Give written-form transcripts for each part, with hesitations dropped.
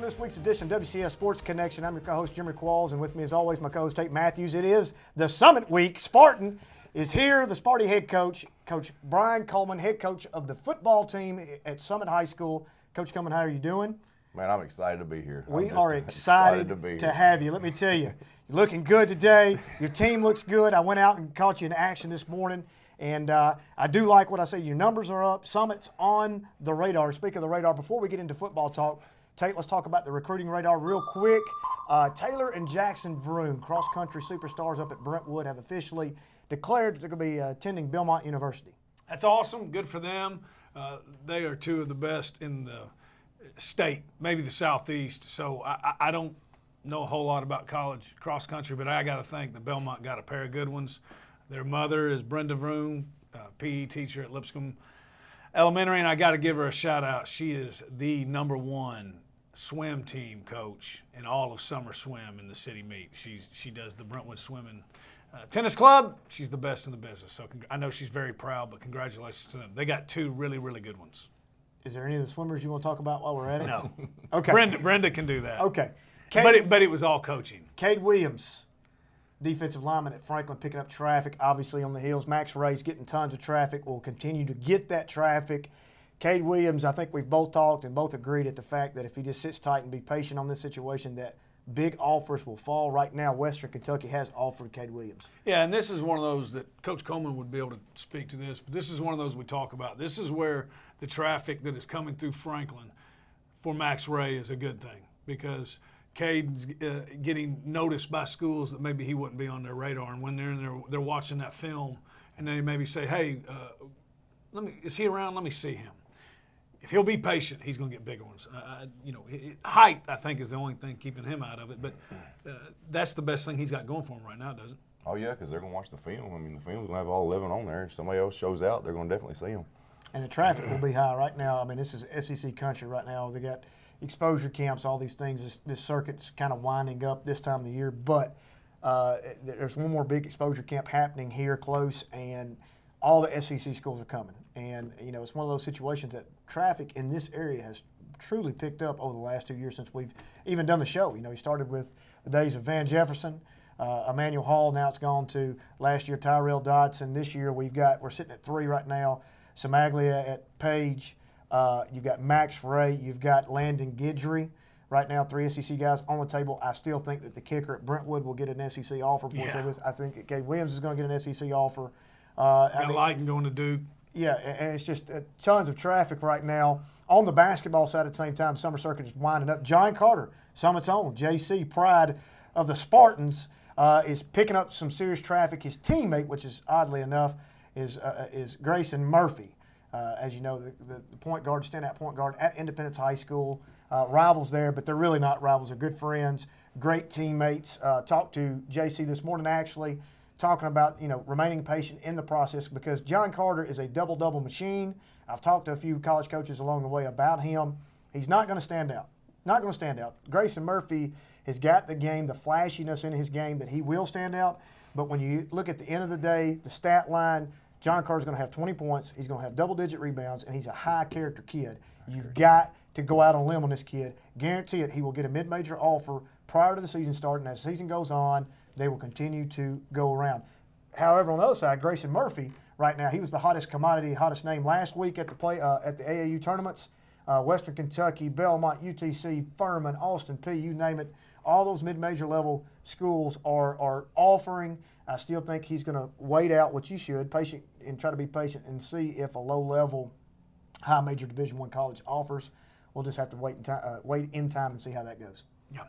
this week's edition of WCS Sports Connection. I'm your co-host, Jimmy Qualls, and with me, as always, my co-host, Tate Mathews. It is the Summit Week. Spartan is here. The Sparty head coach, Coach Coleman, head coach of the football team at Summit High School. Coach Coleman, how are you doing? Man, I'm excited to be here. We are excited to have you. Let me tell you, you're looking good today. Your team looks good. I went out and caught you in action this morning, and I do like what I say. Your numbers are up. Summit's on the radar. Speaking of the radar, before we get into football talk, Tate, let's talk about the recruiting radar real quick. Taylor and Jackson Vroom, cross-country superstars up at Brentwood, have officially declared that they're going to be attending Belmont University. That's awesome. Good for them. They are two of the best in the state, maybe the Southeast. So I don't know a whole lot about college cross-country, but I got to think that Belmont got a pair of good ones. Their mother is Brenda Vroom, PE teacher at Lipscomb Elementary, and I got to give her a shout-out. She is the #1 swim team coach in all of summer swim in the city meet. She does the Brentwood Swimming Tennis Club. She's the best in the business. So I know she's very proud, but congratulations to them. They got two really, really good ones. Is there any of the swimmers you want to talk about while we're at it? No. Okay. Brenda can do that. Okay. But it was all coaching. Cade Williams, defensive lineman at Franklin, picking up traffic, obviously on the heels. Max Ray's getting tons of traffic, will continue to get that traffic. Cade Williams, I think we've both talked and both agreed at the fact that if he just sits tight and be patient on this situation, that big offers will fall. Right now, Western Kentucky has offered Cade Williams. Yeah, and this is one of those that Coach Coleman would be able to speak to this, but this is one of those we talk about. This is where the traffic that is coming through Franklin for Max Ray is a good thing, because Cade's getting noticed by schools that maybe he wouldn't be on their radar, and when they're in there, they're watching that film, and they maybe say, "Hey, is he around? Let me see him." If he'll be patient, he's going to get bigger ones. Height, I think, is the only thing keeping him out of it, but that's the best thing he's got going for him right now, doesn't it? Oh, yeah, because they're going to watch the film. I mean, the film's going to have all 11 on there. If somebody else shows out, they're going to definitely see them. And the traffic will be high right now. I mean, this is SEC country right now. They got exposure camps, all these things. This circuit's kind of winding up this time of the year, but there's one more big exposure camp happening here close, and all the SEC schools are coming. And, it's one of those situations that traffic in this area has truly picked up over the last 2 years since we've even done the show. He started with the days of Van Jefferson, Emmanuel Hall. Now it's gone to last year Tyrell Dodson. This year we're sitting at 3 right now. Samaglia at Page. You've got Max Ray. You've got Landon Guidry. Right now, 3 SEC guys on the table. I still think that the kicker at Brentwood will get an SEC offer. I think Cade Williams is going to get an SEC offer. Like going to Duke. Yeah, and it's just tons of traffic right now. On the basketball side at the same time, Summer Circuit is winding up. John Carter, Summit's own, JC, pride of the Spartans, is picking up some serious traffic. His teammate, which is oddly enough, is Grayson Murphy. As you know, the point guard, standout point guard at Independence High School. Rivals there, but they're really not rivals. They're good friends, great teammates. Talked to JC this morning, actually, talking about, remaining patient in the process, because John Carter is a double-double machine. I've talked to a few college coaches along the way about him. He's not going to stand out. Not going to stand out. Grayson Murphy has got the game, the flashiness in his game that he will stand out. But when you look at the end of the day, the stat line, John Carter's going to have 20 points. He's going to have double-digit rebounds, and he's a high-character kid. You've got to go out on a limb on this kid. Guarantee it, he will get a mid-major offer prior to the season starting. As the season goes on, they will continue to go around. However, on the other side, Grayson Murphy, right now, he was the hottest commodity, hottest name last week at the AAU tournaments. Western Kentucky, Belmont, UTC, Furman, Austin Peay, you name it. All those mid-major level schools are offering. I still think he's going to wait out what you should, patient, and try to be patient and see if a low-level, high-major Division I college offers. We'll just have to wait in time and see how that goes. Yeah,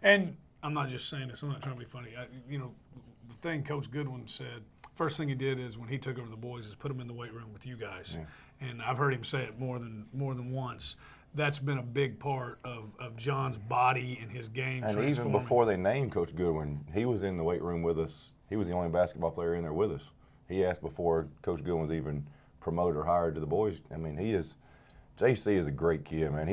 and I'm not just saying this. I'm not trying to be funny. The thing Coach Goodwin said, first thing he did is when he took over the boys is put them in the weight room with you guys. Yeah. And I've heard him say it more than once. That's been a big part of John's body and his game. And even before they named Coach Goodwin, he was in the weight room with us. He was the only basketball player in there with us. He asked before Coach Goodwin was even promoted or hired to the boys. I mean, JC is a great kid, man.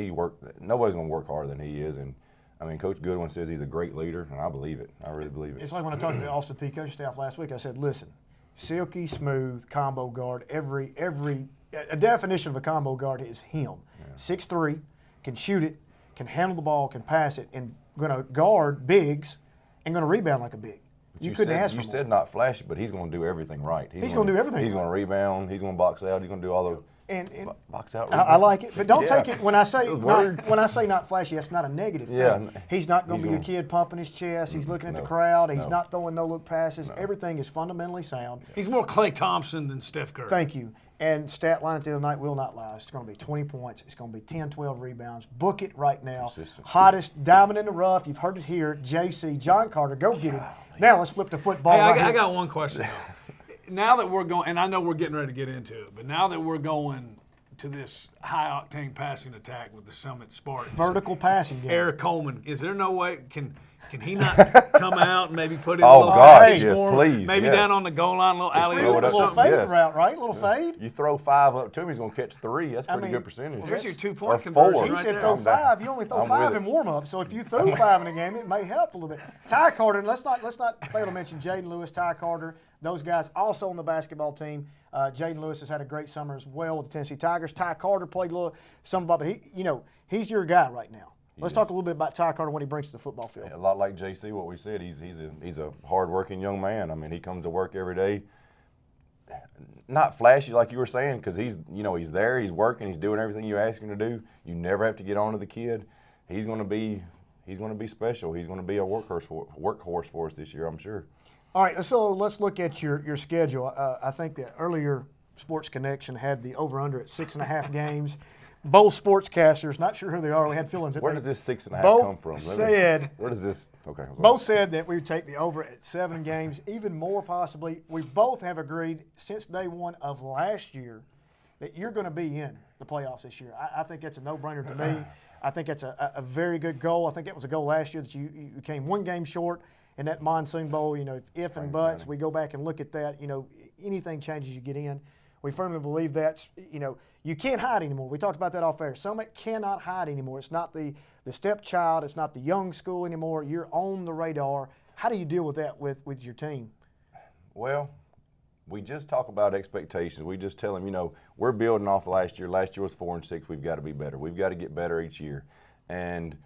Nobody's going to work harder than he is. And I mean, Coach Goodwin says he's a great leader, and I believe it. I really believe it. It's like when I talked to the Austin Peay coaching staff last week, I said, listen, silky smooth combo guard. A definition of a combo guard is him. Yeah. 6'3", can shoot it, can handle the ball, can pass it, and going to guard bigs and going to rebound like a big. You couldn't said, ask for You more. said not flashy, but he's going to do everything right. He's going to do everything He's right. going to rebound. He's going to box out. He's going to do all those. And Box out. I like it, but don't Yeah. take it when I say Good not, word. when I say not flashy. That's not a negative Yeah. thing. He's not going to He's be a kid pumping his chest. He's looking at the No. crowd. He's No. not throwing no look passes. Everything is fundamentally sound. He's more Klay Thompson than Steph Curry. Thank you. And stat line at the end of the night will not lie. It's going to be 20 points. It's going to be 10, 12 rebounds. Book it right now. Consistent. Hottest diamond in the rough. You've heard it here. JC, John Carter, go get him. Now let's flip to football. Hey, right I here. got one question though. Now that we're going, and I know we're getting ready to get into it, but now that we're going to this high-octane passing attack with the Summit Spartans, Vertical passing game. Eric Coleman, is there no way can he not come out and maybe put in Oh, a little gosh, pace yes, for him? please, Maybe yes. down on the goal line, a little alley He's throw a it up little something, fade yes. route, right? A little fade. You throw 5 up to him, he's going to catch 3. That's pretty mean, good percentage. well, There's your that's- 2-point or conversion 4. He right said there. throw I'm down. 5. You only throw I'm 5 with in it. warm-up. So if you threw 5 in a game, it may help a little bit. Ty Carter, and let's not fail to mention Jada Lewis, Ty Carter. Those guys also on the basketball team. Jaden Lewis has had a great summer as well with the Tennessee Tigers. Ty Carter played a little some, but he's your guy right now. Let's talk a little bit about Ty Carter, what he brings to the football field. A lot like JC, what we said. He's a hard-working young man. I mean, he comes to work every day. Not flashy like you were saying, because he's there, he's working, he's doing everything you ask him to do. You never have to get on to the kid. He's going to be special. He's going to be a workhorse for us this year, I'm sure. All right, so let's look at your schedule. I think the earlier Sports Connection had the over-under at 6.5 games. Both sportscasters, not sure who they are, we had feelings. Where does this 6.5 both come from? said Where does this? Okay. Both said that we would take the over at 7 games, even more possibly. We both have agreed since day one of last year that you're going to be in the playoffs this year. I think that's a no-brainer to me. I think that's a very good goal. I think that was a goal last year that you came 1 game short in that Monsoon Bowl. If and buts, we go back and look at that. Anything changes, you get in. We firmly believe that's, you can't hide anymore. We talked about that off air. Summit cannot hide anymore. It's not the stepchild. It's not the young school anymore. You're on the radar. How do you deal with that with your team? Well, we just talk about expectations. We just tell them, we're building off last year. Last year was 4-6. We've got to be better. We've got to get better each year. And,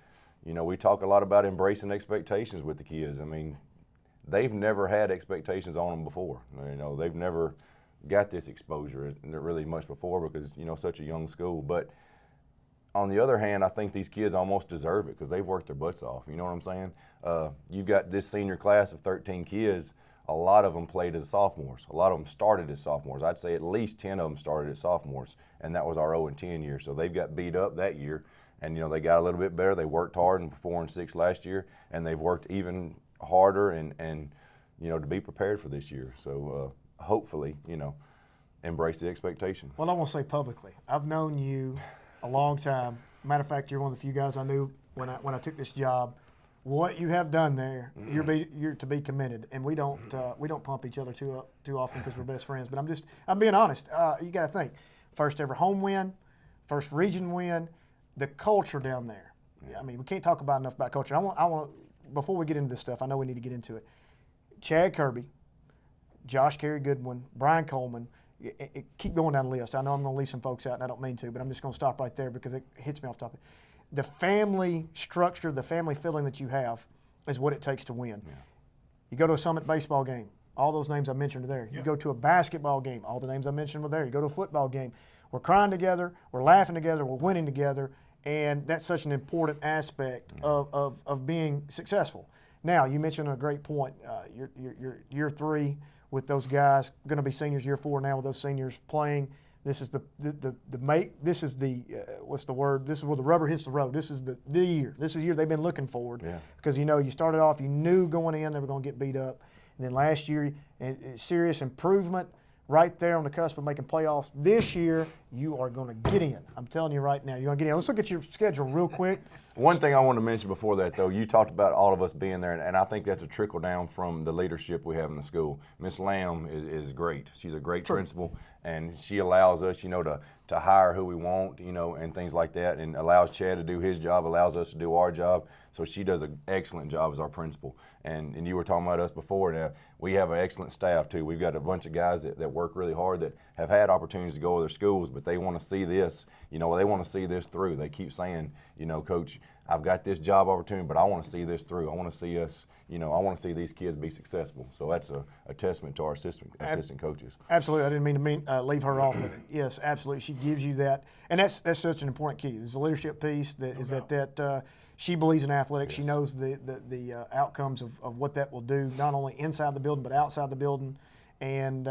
we talk a lot about embracing expectations with the kids. I mean, they've never had expectations on them before. They've never got this exposure really much before because, such a young school. But on the other hand, I think these kids almost deserve it because they've worked their butts off. You know what I'm saying? You've got this senior class of 13 kids. A lot of them played as sophomores. A lot of them started as sophomores. I'd say at least 10 of them started as sophomores, and that was our 0-10 year. So they've got beat up that year, and, they got a little bit better. They worked hard in 4-6 last year, and they've worked even harder and to be prepared for this year. So hopefully, embrace the expectation. Well, I want to say publicly, I've known you a long time. Matter of fact, you're one of the few guys I knew when I took this job. What you have done there, you're to be commended. And we don't pump each other too often because we're best friends. But I'm being honest. You got to think, first ever home win, first region win, the culture down there. I mean, we can't talk about culture. I want before we get into this stuff. I know we need to get into it. Chad Kirby, Josh Carey Goodwin, Brian Coleman. Keep going down the list. I know I'm going to leave some folks out, and I don't mean to, but I'm just going to stop right there because it hits me off topic. The family structure, the family feeling that you have is what it takes to win. Yeah. You go to a Summit baseball game, all those names I mentioned are there. Yeah. You go to a basketball game, all the names I mentioned were there. You go to a football game, we're crying together, we're laughing together, we're winning together, and that's such an important aspect of being successful. Now, you mentioned a great point. You're year 3 with those guys, going to be seniors year 4 now with those seniors playing. This is what's the word? This is where the rubber hits the road. This is the year. This is the year they've been looking forward. Yeah. Because you started off, you knew going in they were going to get beat up, and then last year, serious improvement right there on the cusp of making playoffs. This year, you are going to get in. I'm telling you right now, you're going to get in. Let's look at your schedule real quick. One thing I wanted to mention before that, though, you talked about all of us being there, and I think that's a trickle down from the leadership we have in the school. Miss Lamb is great. She's a great principal, and she allows us, to hire who we want, and things like that, and allows Chad to do his job, allows us to do our job. So she does an excellent job as our principal. And you were talking about us before. Now, we have an excellent staff, too. We've got a bunch of guys that work really hard that have had opportunities to go to their schools, but they want to see this. They want to see this through. They keep saying, Coach, I've got this job opportunity, but I want to see this through. I want to see us, I want to see these kids be successful. So that's a testament to our assistant coaches. Absolutely. I didn't mean to leave her off of it. Yes, absolutely. She gives you that. And that's such an important key. There's a leadership piece that she believes in athletics. Yes. She knows the outcomes of what that will do, not only inside the building but outside the building. And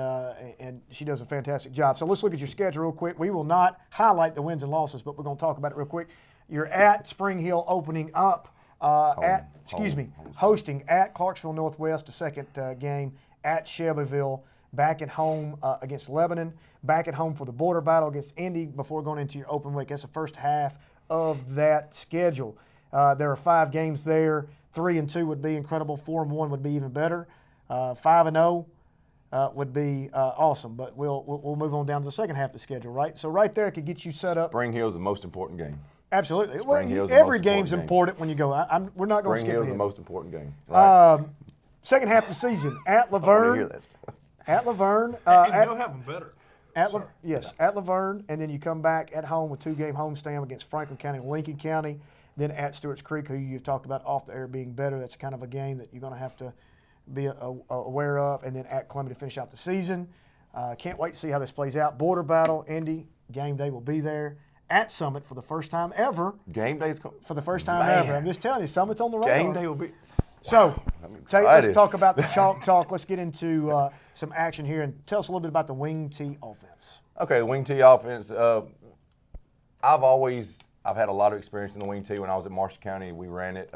she does a fantastic job. So let's look at your schedule real quick. We will not highlight the wins and losses, but we're going to talk about it real quick. You're at Spring Hill opening up hosting at Clarksville Northwest, the second game, at Shelbyville, back at home against Lebanon, back at home for the border battle against Indy before going into your open week. That's the first half of that schedule. There are 5 games there. 3-2 would be incredible. 4-1 would be even better. 5-0 would be awesome. But we'll move on down to the second half of the schedule, right? So right there could get you set up. Spring Hill is the most important game. Absolutely. Well, every game's important when you go. We're not going to skip Spring Hill's ahead. the most important game. Right. Second half of the season at Laverne. At Laverne. You'll have them better. At Laverne, and then you come back at home with 2-game homestand against Franklin County and Lincoln County. Then at Stewart's Creek, who you've talked about off the air being better. That's kind of a game that you're going to have to be aware of. And then at Columbia to finish out the season. Can't wait to see how this plays out. Border battle, Indy, game day will be there. At Summit for the first time ever. Game day's for the first time ever. I'm just telling you, Summit's on the radar. Game day will be. So, Tate, let's talk about the chalk talk. Let's get into some action here and tell us a little bit about the wing tee offense. Okay, the wing tee offense. I've had a lot of experience in the wing tee. When I was at Marshall County, we ran it,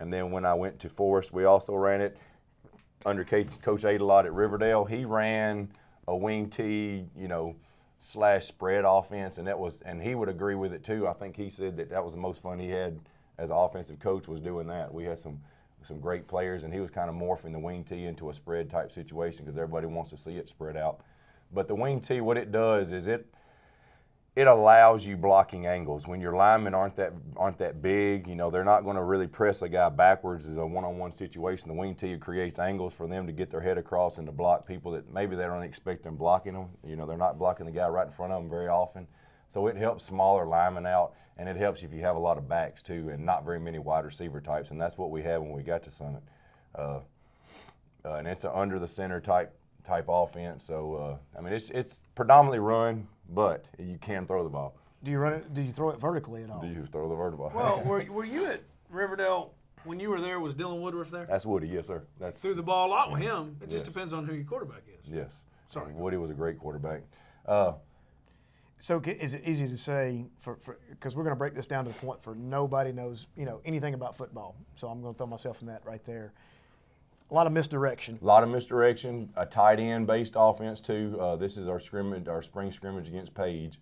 and then when I went to Forest, we also ran it under Coach Tate a lot at Riverdale. He ran a wing tee, / spread offense, and he would agree with it too. I think he said that was the most fun he had as an offensive coach, was doing that. We had some great players, and he was kind of morphing the wing tee into a spread type situation because everybody wants to see it spread out. But the wing tee, what it does is it allows you blocking angles. When your linemen aren't that big, they're not going to really press a guy backwards as a one-on-one situation. The wing tee creates angles for them to get their head across and to block people that maybe they don't expect them blocking them. They're not blocking the guy right in front of them very often. So it helps smaller linemen out, and it helps if you have a lot of backs too and not very many wide receiver types, and that's what we had when we got to Summit. And it's an under the center type offense. So it's predominantly run, but you can throw the ball. Do you run it? Do you throw it vertically at all? Do you throw the vertical? Well, were you at Riverdale when you were there? Was Dylan Woodruff there? That's Woody, yes, sir. That's threw the ball a lot with him. It just depends on who your quarterback is. Yes. Sorry, Woody was a great quarterback. So is it easy to say, because we're going to break this down to the point for nobody knows anything about football, so I'm going to throw myself in that right there. A lot of misdirection. A tight end based offense too. This is our spring scrimmage against Page.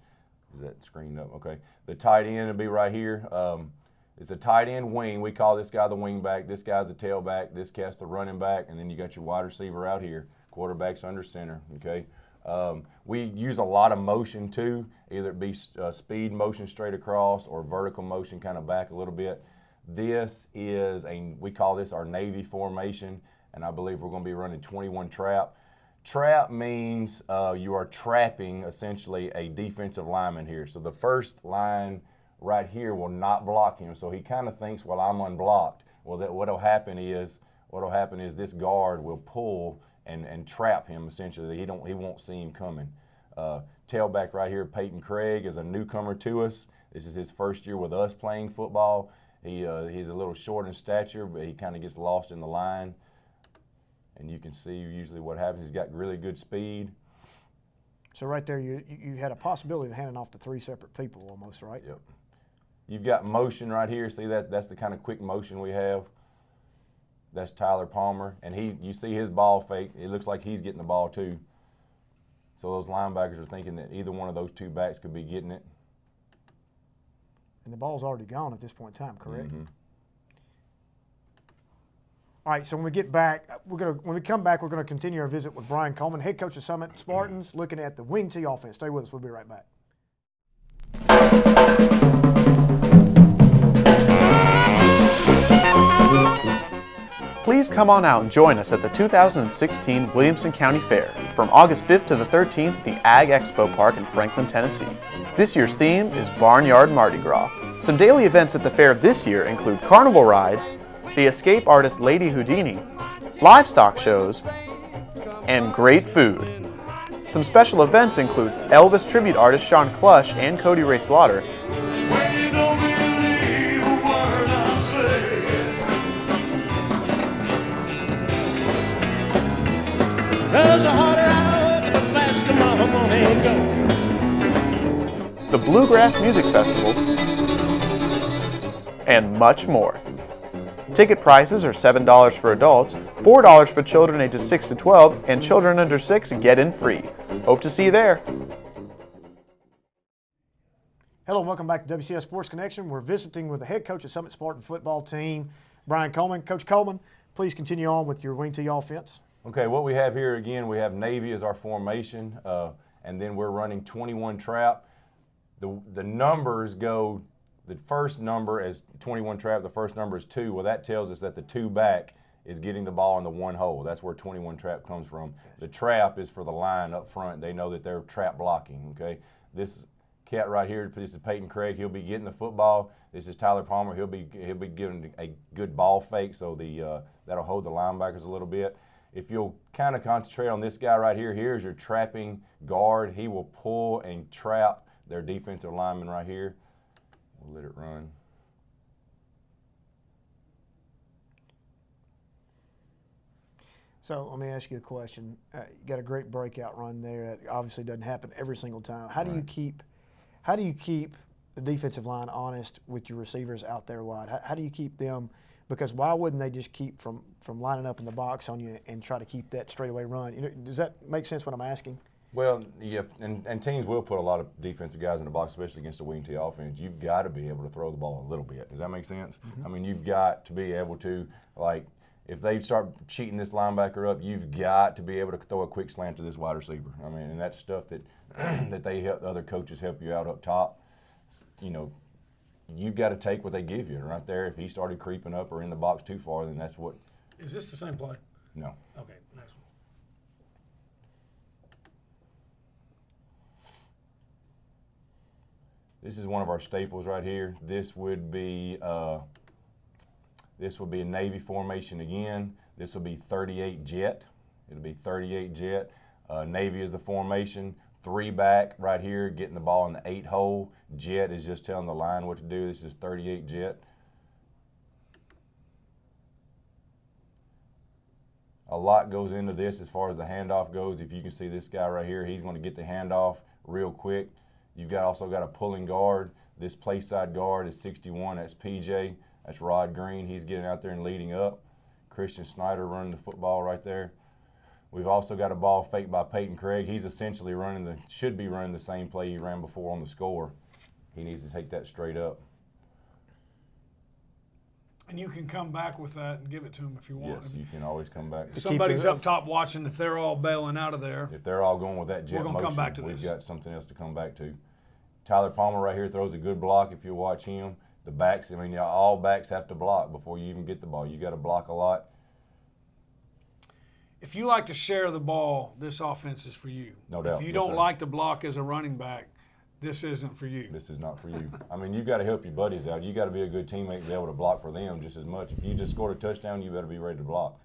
Is that screened up? Okay. The tight end will be right here. It's a tight end wing. We call this guy the wing back. This guy's the tailback. This guy's the running back, and then you got your wide receiver out here. Quarterback's under center. Okay. We use a lot of motion too, either it be speed motion straight across or vertical motion kind of back a little bit. This is we call this our Navy formation, and I believe we're going to be running 21 trap. Trap means you are trapping essentially a defensive lineman here. So the first line right here will not block him. So he kind of thinks, well, I'm unblocked. Well, what'll happen is this guard will pull and trap him essentially. He won't see him coming. Tailback right here, Peyton Craig, is a newcomer to us. This is his first year with us playing football. He's a little short in stature, but he kind of gets lost in the line. And you can see usually what happens. He's got really good speed. So right there, you had a possibility of handing off to 3 separate people almost, right? Yep. You've got motion right here. See that's the kind of quick motion we have. That's Tyler Palmer, and you see his ball fake. It looks like he's getting the ball too. So those linebackers are thinking that either one of those two backs could be getting it. And the ball's already gone at this point in time, correct? Mm-hmm. All right, so when we get back, when we come back, we're going to continue our visit with Brian Coleman, head coach of Summit Spartans, looking at the wing tee offense. Stay with us. We'll be right back. Please come on out and join us at the 2016 Williamson County Fair from August 5th to the 13th at the Ag Expo Park in Franklin, Tennessee. This year's theme is Barnyard Mardi Gras. Some daily events at the fair this year include carnival rides, the escape artist Lady Houdini, livestock shows, and great food. Some special events include Elvis tribute artist Sean Clush and Cody Ray Slaughter, the Bluegrass Music Festival, and much more. Ticket prices are $7 for adults, $4 for children ages 6 to 12, and children under 6 get in free. Hope to see you there. Hello and welcome back to WCS Sports Connection. We're visiting with the head coach of Summit Spartan football team, Brian Coleman. Coach Coleman, please continue on with your wing tee offense. Okay, what we have here again, we have Navy as our formation, and then we're running 21 trap. The numbers go, the first number is 21 trap, the first number is 2. Well, that tells us that the 2 back is getting the ball in the 1 hole. That's where 21 trap comes from. The trap is for the line up front. They know that they're trap blocking, okay? This cat right here, this is Peyton Craig. He'll be getting the football. This is Tyler Palmer. He'll be giving a good ball fake, so that'll hold the linebackers a little bit. If you'll kind of concentrate on this guy right here, here's your trapping guard. He will pull and trap their defensive lineman right here. We'll let it run. So let me ask you a question. You got a great breakout run there. That obviously doesn't happen every single time. How do you keep the defensive line honest with your receivers out there wide? How do you keep them? Because why wouldn't they just keep from lining up in the box on you and try to keep that straightaway run? You know, does that make sense what I'm asking? Well, yeah, and teams will put a lot of defensive guys in the box, especially against the wing tee offense. You've got to be able to throw the ball a little bit. Does that make sense? Mm-hmm. I mean, you've got to be able to, like, if they start cheating this linebacker up, you've got to be able to throw a quick slant to this wide receiver. I mean, and that's stuff that that they help, other coaches help you out up top. You know, you've got to take what they give you right there. If he started creeping up or in the box too far, then that's what. Is this the same play? No. Okay, next one. This is one of our staples right here. This would be a Navy formation again. This will be 38 jet. It'll be 38 jet. Navy is the formation. 3 back right here, getting the ball in the 8 hole. Jet is just telling the line what to do. This is 38 jet. A lot goes into this as far as the handoff goes. If you can see this guy right here, he's going to get the handoff real quick. You've also got a pulling guard. This play side guard is 61. That's PJ. That's Rod Green. He's getting out there and leading up. Christian Snyder running the football right there. We've also got a ball fake by Peyton Craig. He's essentially should be running the same play he ran before on the score. He needs to take that straight up. And you can come back with that and give it to him if you want. Yes, you can always come back. If somebody's up top watching, if they're all bailing out of there. If they're all going with that jet motion, come back to we've this. got something else to come back to. Tyler Palmer right here throws a good block if you watch him. The backs, I mean, all backs have to block before you even get the ball. You got to block a lot. If you like to share the ball, this offense is for you. No doubt. If you Yes, don't sir. like to block as a running back, this isn't for you. This is not for you. I mean, you've got to help your buddies out. You got to be a good teammate and be able to block for them just as much. If you just scored a touchdown, you better be ready to block.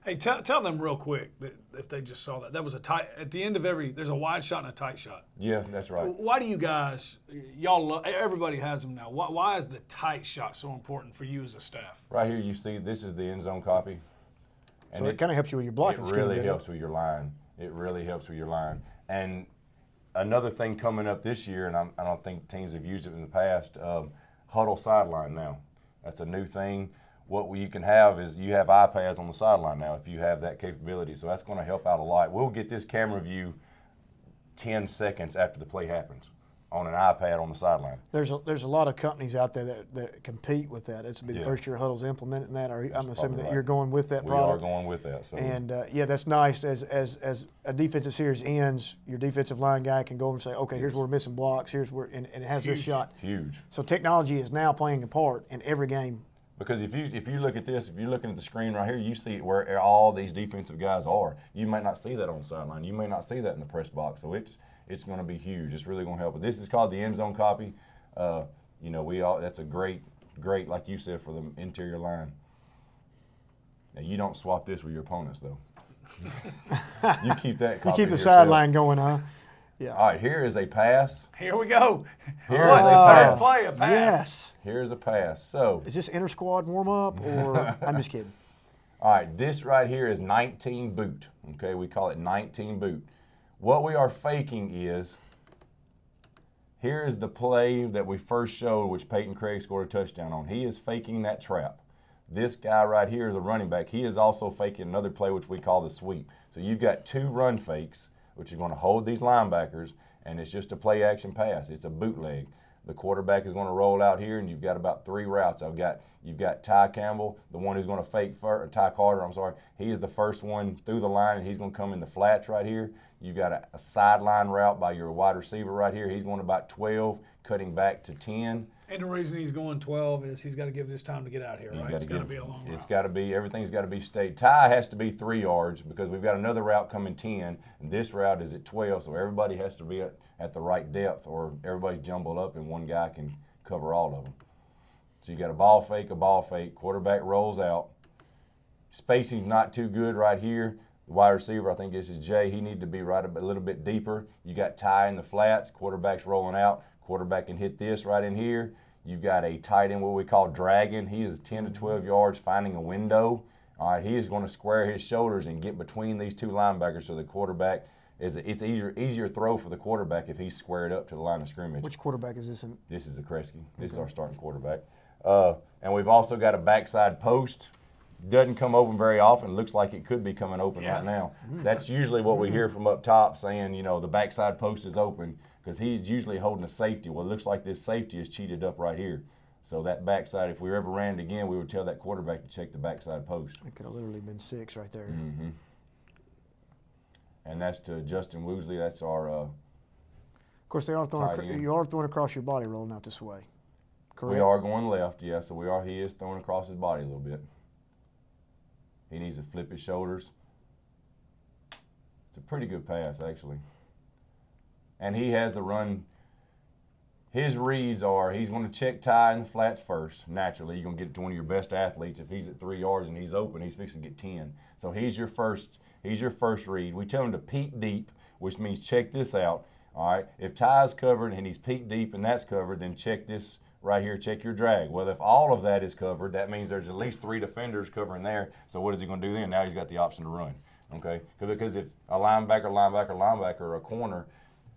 Hey, tell them real quick that if they just saw that. That was a tight, at the end of there's a wide shot and a tight shot. Yeah, that's right. Why do you guys, y'all love, everybody has them now. Why is the tight shot so important for you as a staff? Right here you see this is the end zone copy. And so it kind of helps you with your blocking It scheme. really helps with your line. It really helps with your line. And another thing coming up this year, and I don't think teams have used it in the past, HUDL sideline now. That's a new thing. What you can have is you have iPads on the sideline now if you have that capability. So that's going to help out a lot. We'll get this camera view 10 seconds after the play happens on an iPad on the sideline. There's a lot of companies out there that compete with that. This will be the first year HUDL's implementing that, or I'm assuming that you're going with that product. We are going with that. So. And, yeah, that's nice. As a defensive series ends, your defensive line guy can go over and say, okay, here's where we're missing blocks, here's where, and it has this shot. Huge. So technology is now playing a part in every game Because if you look at this, if you're looking at the screen right here, you see where all these defensive guys are. You might not see that on the sideline. You may not see that in the press box. So it's going to be huge. It's really going to help. But this is called the end zone copy. That's a great, like you said, for the interior line. Now you don't swap this with your opponents though. You keep that. You copy keep the to sideline going, huh? Yeah. All right, here is a pass. Here we go. Here's a pass. Play a pass. Yes. Here's a pass. So, Is this inter-squad warm-up, or I'm just kidding? all right, this right here is 19 boot. Okay, we call it 19 boot. What we are faking is, here is the play that we first showed, which Peyton Craig scored a touchdown on. He is faking that trap. This guy right here is a running back. He is also faking another play, which we call the sweep. So you've got 2 run fakes, which is going to hold these linebackers, and it's just a play-action pass. It's a bootleg. The quarterback is going to roll out here, and you've got about 3 routes. You've got Ty Campbell, the one who's going to fake first, Ty Carter, I'm sorry. He is the first one through the line, and he's going to come in the flats right here. You've got a sideline route by your wide receiver right here. He's going about 12, cutting back to 10. And the reason he's going 12 is he's got to give this time to get out here, right? It's got to be a long route. It's got to be, everything's got to be stayed. Ty has to be 3 yards because we've got another route coming 10, and this route is at 12, so everybody has to be at the right depth, or everybody's jumbled up and one guy can cover all of them. So you got a ball fake, quarterback rolls out. Spacing's not too good right here. The wide receiver, I think this is Jay, he needs to be right a little bit deeper. You got Ty in the flats, quarterback's rolling out. Quarterback can hit this right in here. You've got a tight end, what we call dragging. He is 10 to 12 yards finding a window. All right, he is going to square his shoulders and get between these 2 linebackers, so the quarterback it's easier throw for the quarterback if he's squared up to the line of scrimmage. Which quarterback is this in? This is the Kresge. This is our starting quarterback. And we've also got a backside post. Doesn't come open very often. Looks like it could be coming open right now. That's usually what we hear from up top, saying, the backside post is open, because he's usually holding a safety. Well, it looks like this safety is cheated up right here. So that backside, if we ever ran it again, we would tell that quarterback to check the backside post. It could have literally been 6 right there. Mm-hmm. And that's to Justin Woosley. That's our Of course, you are throwing across your body rolling out this way. Correct? We are going left, yeah. So he is throwing across his body a little bit. He needs to flip his shoulders. It's a pretty good pass, actually. And he has a run. His reads are, he's going to check Ty in the flats first. Naturally, you're going to get to one of your best athletes. If he's at 3 yards and he's open, he's fixing to get 10. So he's your first read. We tell him to peek deep, which means check this out. All right. If Ty's covered and he's peek deep and that's covered, then check this right here, check your drag. Well, if all of that is covered, that means there's at least 3 defenders covering there. So what is he going to do then? Now he's got the option to run. Okay? Because if a linebacker, or a corner,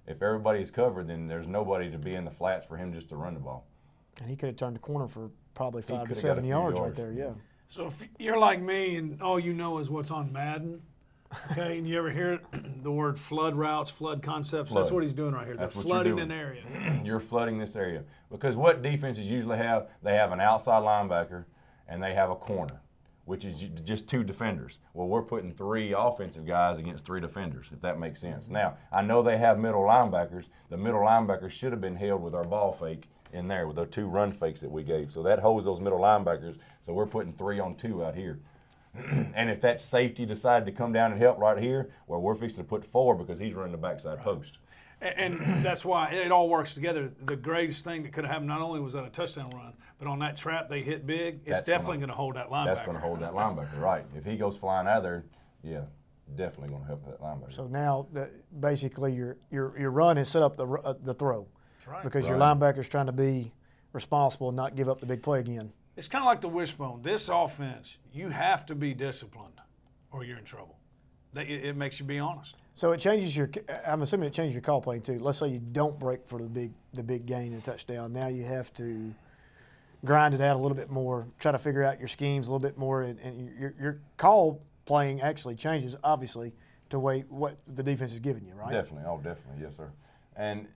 if everybody's covered, then there's nobody to be in the flats for him just to run the ball. And he could have turned the corner for probably 5 to 7 yards right there, yeah. So if you're like me and all you know is what's on Madden, okay, and you ever hear the word flood routes, flood concepts, that's what he's doing right here. They're flooding an area. You're flooding this area. Because what defenses usually have, they have an outside linebacker and they have a corner, which is just 2 defenders. Well, we're putting 3 offensive guys against 3 defenders, if that makes sense. Now, I know they have middle linebackers. The middle linebackers should have been held with our ball fake in there with the 2 run fakes that we gave. So that holds those middle linebackers. So we're putting 3 on 2 out here. And if that safety decided to come down and help right here, well, we're fixing to put 4 because he's running the backside post. And that's why it all works together. The greatest thing that could have happened, not only was that a touchdown run, but on that trap they hit big, it's definitely going to hold that linebacker. That's going to hold that linebacker, right. If he goes flying out of there, yeah, definitely going to help that linebacker. So now, basically, your run has set up the throw. That's right. Because your linebacker's trying to be responsible and not give up the big play again. It's kind of like the wishbone. This offense, you have to be disciplined or you're in trouble. It makes you be honest. So it changes I'm assuming it changes your call play too. Let's say you don't break for the big gain and touchdown. Now you have to grind it out a little bit more, try to figure out your schemes a little bit more, and your call playing actually changes, obviously, to what the defense is giving you, right? Definitely. Oh, definitely. Yes, sir. And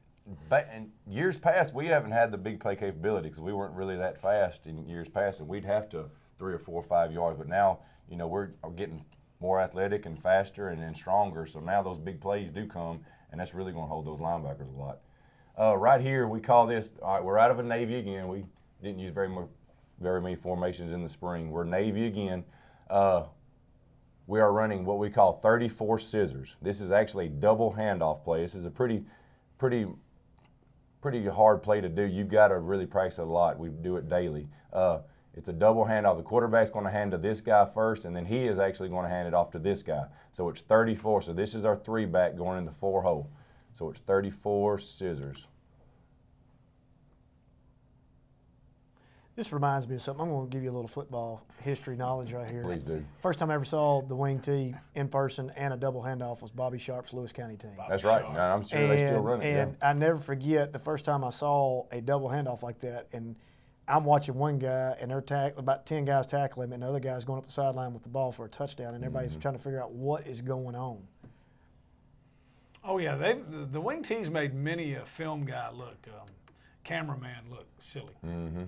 years past, we haven't had the big play capability because we weren't really that fast in years past, and we'd have to 3 or 4 or 5 yards. But now, we're getting more athletic and faster and stronger, so now those big plays do come, and that's really going to hold those linebackers a lot. Right here, we call this, all right, we're out of a Navy again. We didn't use very very many formations in the spring. We're Navy again. We are running what we call 34 scissors. This is actually a double handoff play. This is a pretty hard play to do. You've got to really practice it a lot. We do it daily. It's a double handoff. The quarterback's going to hand to this guy first, and then he is actually going to hand it off to this guy. So it's 34. So this is our 3-back going in the 4-hole. So it's 34 scissors. This reminds me of something. I'm going to give you a little football history knowledge right here. Please do. First time I ever saw the wing tee in person and a double handoff was Bobby Sharp's Lewis County team. That's right. And I'm sure they still run it. And I never forget the first time I saw a double handoff like that. And I'm watching one guy, and they're about 10 guys tackle him, and the other guy's going up the sideline with the ball for a touchdown, and everybody's trying to figure out what is going on. Oh, yeah. The wing tees made many a film guy look, cameraman look silly. Mm-hmm.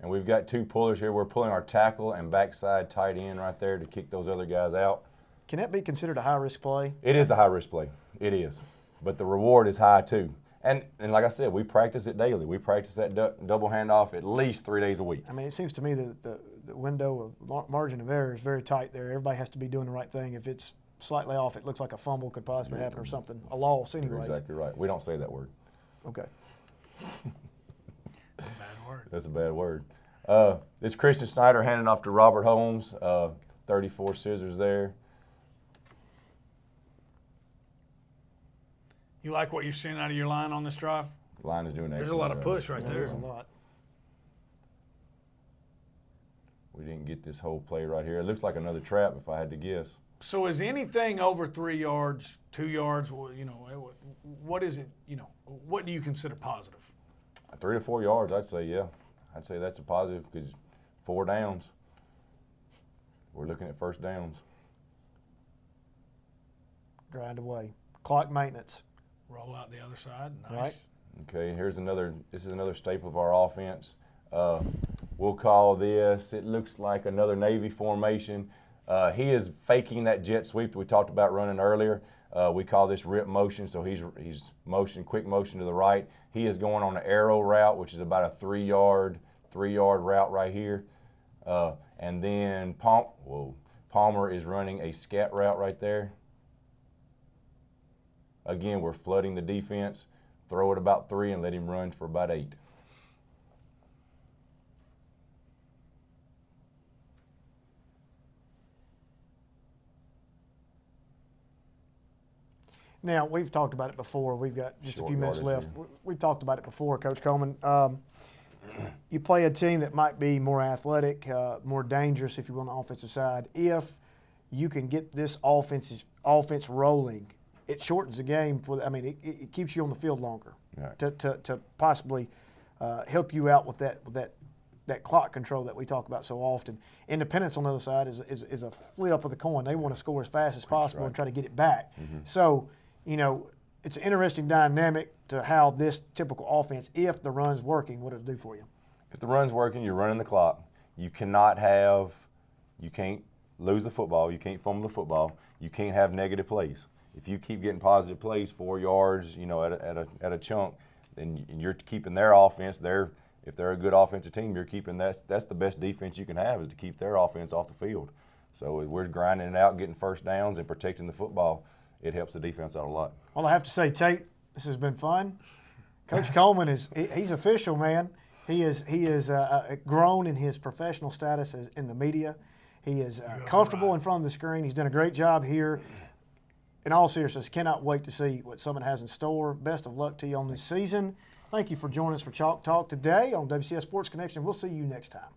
And we've got 2 pullers here. We're pulling our tackle and backside tight end right there to kick those other guys out. Can that be considered a high-risk play? It is a high-risk play. It is. But the reward is high, too. And like I said, we practice it daily. We practice that double handoff at least 3 days a week. I mean, it seems to me that the window of margin of error is very tight there. Everybody has to be doing the right thing. If it's slightly off, it looks like a fumble could possibly happen or something, a loss anyways. You're exactly right. We don't say that word. Okay. Bad word. That's a bad word. This Christian Snyder handing off to Robert Holmes. 34 scissors there. You like what you're seeing out of your line on this drive? The line is doing excellent. There's a lot of push right Yeah, there. there's a lot. We didn't get this whole play right here. It looks like another trap if I had to guess. So is anything over 3 yards, 2 yards, what is it, what do you consider positive? 3 to 4 yards, I'd say, yeah. I'd say that's a positive because 4 downs. We're looking at first downs. Grind away. Clock maintenance. Roll out the other side. Nice. Right. Okay, this is another staple of our offense. We'll call this, it looks like another Navy formation. He is faking that jet sweep that we talked about running earlier. We call this rip motion, so he's quick motion to the right. He is going on an arrow route, which is about a 3 yard route right here. And then Palmer is running a scat route right there. Again, we're flooding the defense. Throw it about 3 and let him run for about 8. Now, we've talked about it before. We've got just a few minutes left. We've talked about it before, Coach Coleman. You play a team that might be more athletic, more dangerous, if you will, on the offensive side. If you can get this offense rolling, it shortens the game. It keeps you on the field longer to possibly help you out with that clock control that we talk about so often. Independence on the other side is a flip of the coin. They want to score as fast as possible and try to get it back. Mm-hmm. So, it's an interesting dynamic to how this typical offense, if the run's working, what it'll do for you. If the run's working, you're running the clock. You can't lose the football. You can't fumble the football. You can't have negative plays. If you keep getting positive plays, 4 yards, at a chunk, then you're keeping their offense. If they're a good offensive team, you're keeping that's the best defense you can have is to keep their offense off the field. So we're grinding it out, getting first downs, and protecting the football. It helps the defense out a lot. Well, I have to say, Tate, this has been fun. Coach Coleman he's official, man. He is grown in his professional status in the media. He is comfortable in front of the screen. He's done a great job here. In all seriousness, cannot wait to see what Summit has in store. Best of luck to you on this season. Thank you for joining us for Chalk Talk today on WCS Sports Connection. We'll see you next time.